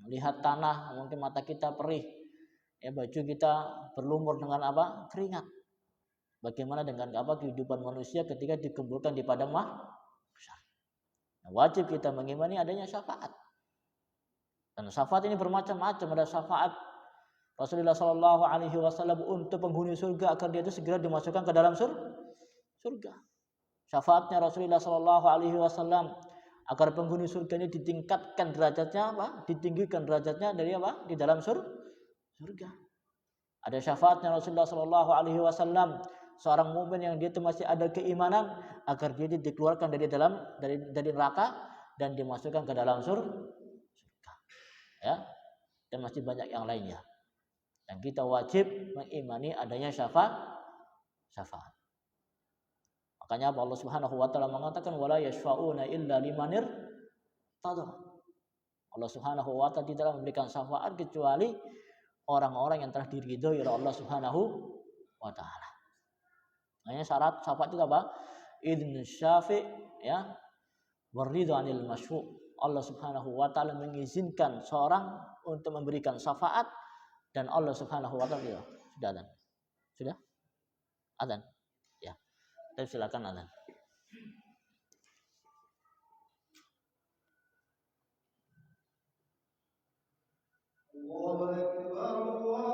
Melihat tanah, mungkin mata kita perih. Ya, baju kita berlumur dengan keringat. Bagaimana dengan kehidupan manusia ketika dikumpulkan di padang mahsyar? Nah, wajib kita mengimani adanya syafaat. Dan syafaat ini bermacam-macam. Ada syafaat Rasulullah Shallallahu Alaihi Wasallam untuk penghuni surga agar dia itu segera dimasukkan ke dalam surga. Syafaatnya Rasulullah Shallallahu Alaihi Wasallam agar penghuni surga ini ditingkatkan derajatnya, ditinggikan derajatnya dari di dalam surga. Ada syafaatnya Rasulullah Shallallahu Alaihi Wasallam seorang mukmin yang dia itu masih ada keimanan agar dia dikeluarkan dari neraka dan dimasukkan ke dalam surga. Ya, dan masih banyak yang lainnya. Dan kita wajib mengimani adanya syafaat. Makanya Allah Subhanahu wa taala mengatakan wala yashfa'una illa limanir tada. Allah Subhanahu wa taala tidak memberikan syafaat kecuali orang-orang yang telah diridhoi oleh Allah Subhanahu wa taala. Makanya syarat syafaat itu Idn syafi', ya, waridhu 'anil masyfu'. Allah Subhanahu wa taala mengizinkan seorang untuk memberikan syafaat, dan Allah Subhanahu wa taala sudah adzan. Sudah? Adzan. Ya. Silakan adzan. Allahu akbar,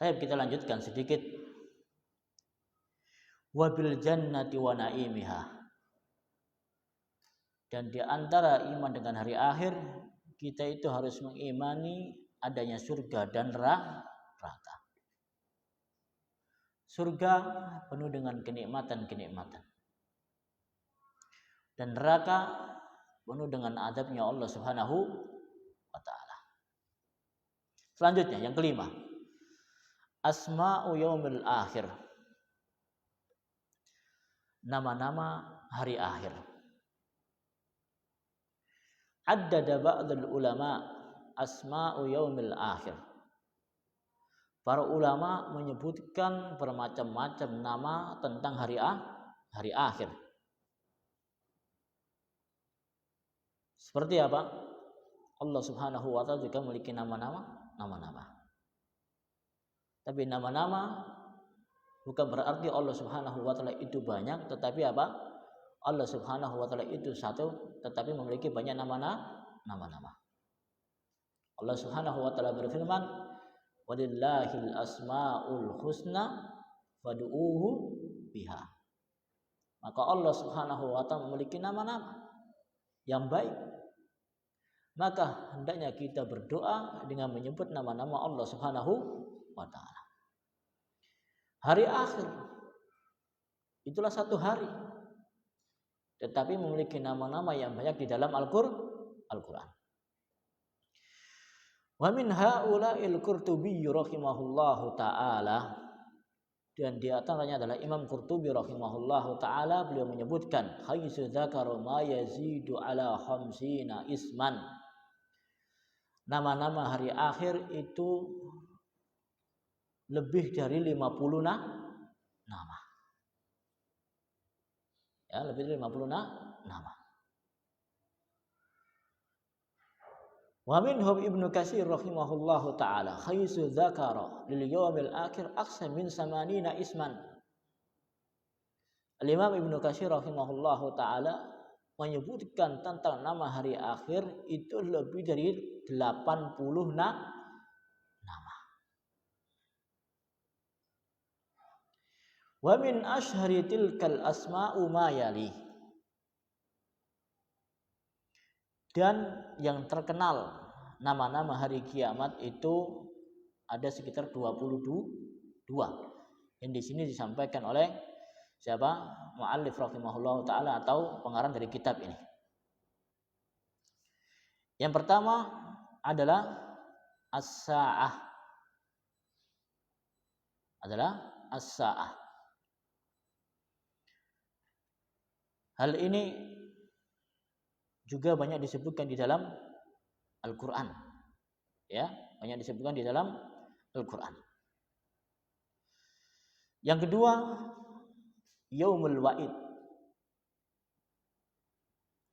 Baik, kita lanjutkan sedikit. Wabil jannati wa naimiha. Dan di antara iman dengan hari akhir, kita itu harus mengimani adanya surga dan neraka. Surga penuh dengan kenikmatan-kenikmatan. Dan neraka penuh dengan azabnya Allah Subhanahu wa taala. Selanjutnya yang kelima, Asma'u yaumil akhir. Nama-nama hari akhir. Addada ba'dul ulama asma'u yaumil akhir. para ulama menyebutkan bermacam-macam nama tentang hari akhir. Seperti apa? Allah Subhanahu wa taala juga memiliki nama-nama. Tapi nama-nama bukan berarti Allah Subhanahu wa taala itu banyak, tetapi apa? Allah Subhanahu wa taala itu satu, tetapi memiliki banyak nama-nama. Allah Subhanahu wa taala berfirman, "Walillahil asmaul husna fad'uuhu biha." Maka Allah Subhanahu wa taala memiliki nama-nama yang baik. Maka hendaknya kita berdoa dengan menyebut nama-nama Allah Subhanahu wa taala. Hari akhir itulah satu hari, tetapi memiliki nama-nama yang banyak di dalam Al-Qur'an. Wa min haula'il Qurtubi rahimahullahu taala, dan di antaranya adalah Imam Qurtubi rahimahullahu taala, beliau menyebutkan haitsu dzakara ma yazidu ala khamsina isman. Nama-nama hari akhir itu lebih dari 50 nama. Ya, lebih dari 50 nama. Wa minhum Ibnu Katsir rahimahullahu taala haitsu dzakara lil yaumil akhir aksa min 80 isman. Al-Imam Ibnu Katsir rahimahullahu taala menyebutkan tentang nama hari akhir itu lebih dari 80 nama. Wa min ashhari tilkal asma'u ma yali. Dan yang terkenal nama-nama hari kiamat itu ada sekitar 22. Yang di sini disampaikan oleh siapa? Mu'allif rahimahullah taala atau pengarang dari kitab ini. Yang pertama adalah as-sa'ah. Hal ini juga banyak disebutkan di dalam Al-Qur'an. Ya, banyak disebutkan di dalam Al-Qur'an. Yang kedua, Yaumul Wa'id.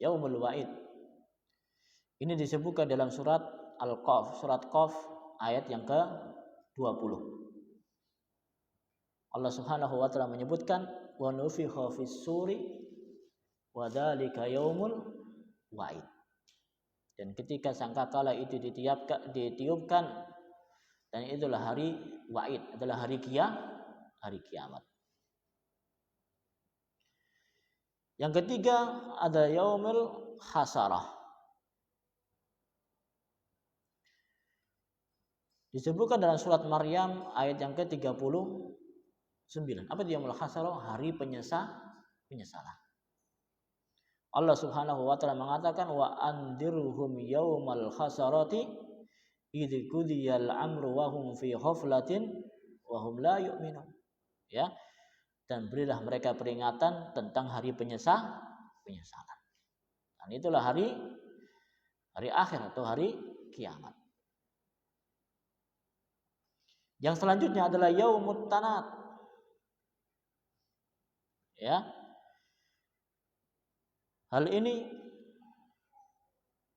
Yaumul Wa'id. Ini disebutkan dalam surat Al-Qaf, surat Qaf ayat yang ke-20. Allah Subhanahu wa taala menyebutkan wa nufikha fis-suri wa dzalika yaumul wa'id. Dan ketika sangkakala itu ditiupkan, dan itulah hari wa'id, adalah hari kiamat. Yang ketiga ada yaumul hasarah. Disebutkan dalam surat Maryam ayat yang ke-39. Apa itu yaumul hasarah? Hari penyesalan. Allah Subhanahu wa taala mengatakan wa andirhum yaumal khasarati idz qudiyal amru wa hum fi ghaflatin wa hum la yu'minun. Ya. Dan berilah mereka peringatan tentang hari penyesalan. Dan itulah hari akhir atau hari kiamat. Yang selanjutnya adalah yaumut tanad. Ya. Hal ini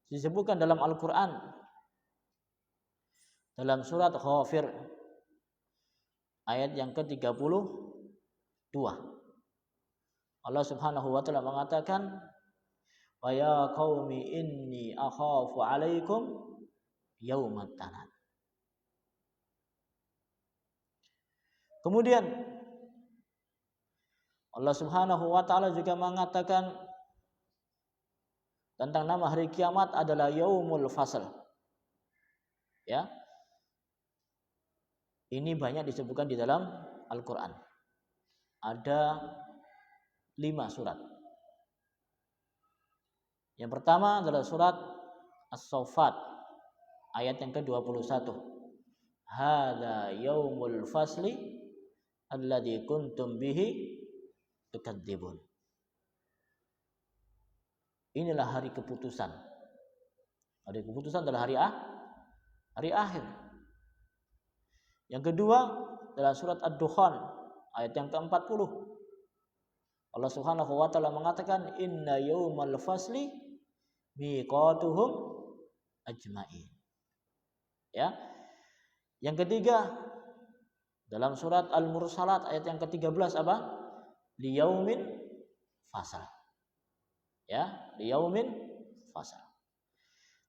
disebutkan dalam Al-Qur'an dalam surat Ghafir ayat yang ke-32. Allah Subhanahu wa taala mengatakan, "Wa ya qaumi inni akhafu 'alaikum yaumat tanad." Kemudian Allah Subhanahu wa taala juga mengatakan tentang nama hari kiamat adalah Yaumul Fasl. Ya. Ini banyak disebutkan di dalam Al-Qur'an. Ada 5 surat. Yang pertama adalah surat As-Saffat ayat yang ke-21. Hadza yaumul fasli alladzi kuntum bihi tukadzibun. Inilah hari keputusan. Hari keputusan adalah hari akhir. Yang kedua dalam surat Ad-Dukhan ayat yang ke-40. Allah Subhanahu wa taala mengatakan inna yaumal fasli miqatuhum ajmain. Ya. Yang ketiga dalam surat Al-Mursalat ayat yang ke-13 apa? Liyaumin fasal. Ya, liyaumin fasal.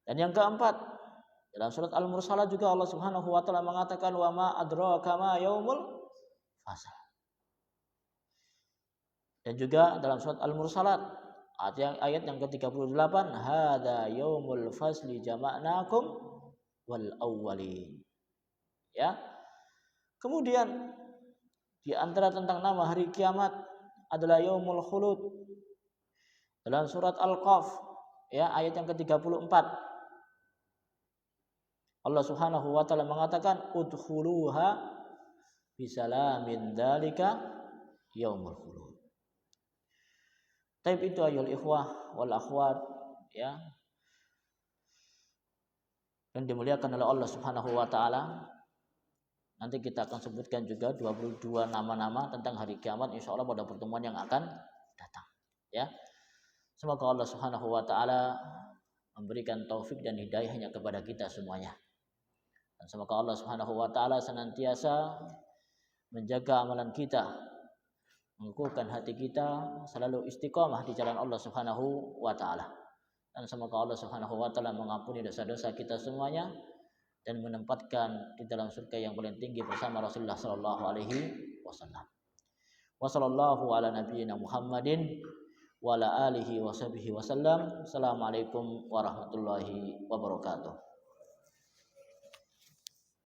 Dan yang keempat dalam surat Al-Mursalat juga Allah Subhanahu wa taala mengatakan wa ma adraka ma yaumul fasal. Dan juga dalam surat Al-Mursalat ayat yang ke-38 hada yaumul fasli jama'nakum wal awwalin. Ya. Kemudian di antara tentang nama hari kiamat adalah yaumul khulud. Dalam surat Al-Qaf ya ayat yang ke-34 Allah Subhanahu wa taala mengatakan udkhuluha bisalamin dzalika yaumul khulud. Taib itu ayol ikhwah wal akhwat ya yang dimuliakan oleh Allah Subhanahu wa taala. Nanti kita akan sebutkan juga 22 nama-nama tentang hari kiamat insyaallah pada pertemuan yang akan datang ya. Semoga Allah Subhanahu wa taala memberikan taufik dan hidayahnya kepada kita semuanya. Dan semoga Allah Subhanahu wa taala senantiasa menjaga amalan kita, mengukuhkan hati kita selalu istiqamah di jalan Allah Subhanahu wa taala. Dan semoga Allah Subhanahu wa taala mengampuni dosa-dosa kita semuanya dan menempatkan di dalam surga yang paling tinggi bersama Rasulullah sallallahu alaihi wasallam. Wa sallallahu ala nabiyyina Muhammadin wa ala alihi wa sahbihi wasallam. Assalamualaikum warahmatullahi wabarakatuh.